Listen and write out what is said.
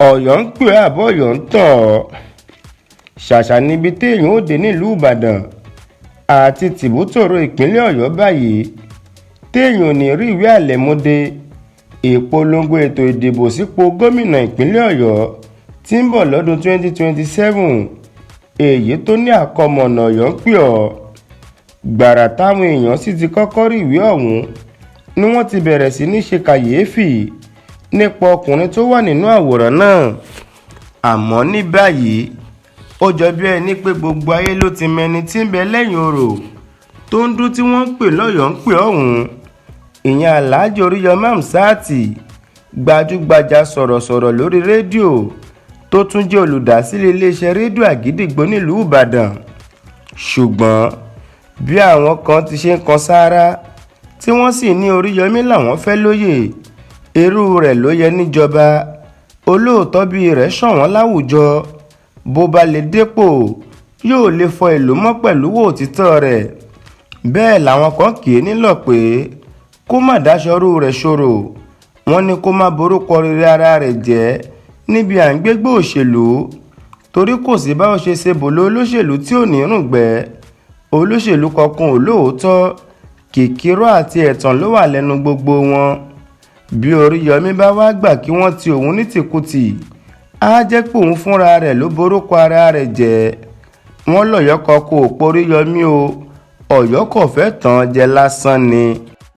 ọ̀yọ́ ń pè ọ́ àbọ̀yọ́ ń tàn ọ́. ṣàṣà níbi téèyàn ó dé nílùú ìbàdàn àti tìbútòrò ìpínlẹ̀ ọ̀yọ́ báyìí téèyàn ò ní rí ìwé àlẹ̀mọ́dé ìpolongo ètò ìdìbò sípò gómìnà ìpínlẹ̀ ọ̀yọ́ tí ń bọ̀ lọ́dún 2027 èyí tó ní àkọmọ̀nà ọ̀yọ́ ń pè ọ́. gbàrà táwọn èèyàn sì ti kọ́kọ́ rí ìwé ọ̀hún ni wọ́n ti bẹ̀rẹ̀ sí ní ṣe kàyéfì nípa ọkùnrin tó wà nínú àwòrán náà. àmọ́ ní báyìí ó jọ bí ẹni pé gbogbo ayé ló ti mẹni tí ń bẹ lẹ́yìn orò tó ń dún tí wọ́n ń pè lọ́yọ̀ọ́ ń pè ọ̀hún. ìyẹn Alhaji Oríyọmí Hamzat, gbajúgbajà sọ̀rọ̀sọ̀rọ̀ lórí rédíò tó tún jẹ́ olùdásílẹ̀ iléeṣẹ́ rédíò àgídìgbò nílùú ìbàdàn. ṣùgbọ́n bí àwọn kan ti ṣe ń kan sáárá tí wọ́n sì ní Oríyọmí làwọn fẹ́ lóyè irú rẹ̀ ló yẹ níjọba, olóòótọ́ bíi rẹ̀ ṣọ̀wọ́n láwùjọ, bó bá lè dépò yóò lè fọ ìlú mọ́ pẹ̀lú òtítọ́ rẹ̀. bẹ́ẹ̀ làwọn kan kì í nílò pé kó má dáṣọrú rẹ̀ ṣòro, wọ́n ní kó má borúkọ rere ara rẹ̀ jẹ́ níbi à ń gbégbé òṣèlú, torí kò sí báwo ṣe ṣe bòló olóṣèlú tí ò ní rùngbẹ́. olóṣèlú kankan ò lóòótọ́, kìkìrọ̀ àti ẹ̀tàn ló wà lẹ́nu gbogbo wọn. bí Oríyọmí bá wá gbà kí wọ́n ti òun ní tìkùtì, á jẹ́ pé òun fúnra rẹ̀ ló borúkọ ara rẹ̀ jẹ́. wọ́n lọ́yọ̀ọ́ kan kò poríyọmí o, ọ̀yọ́ kò fẹ́ tàn án jẹ lásán ni.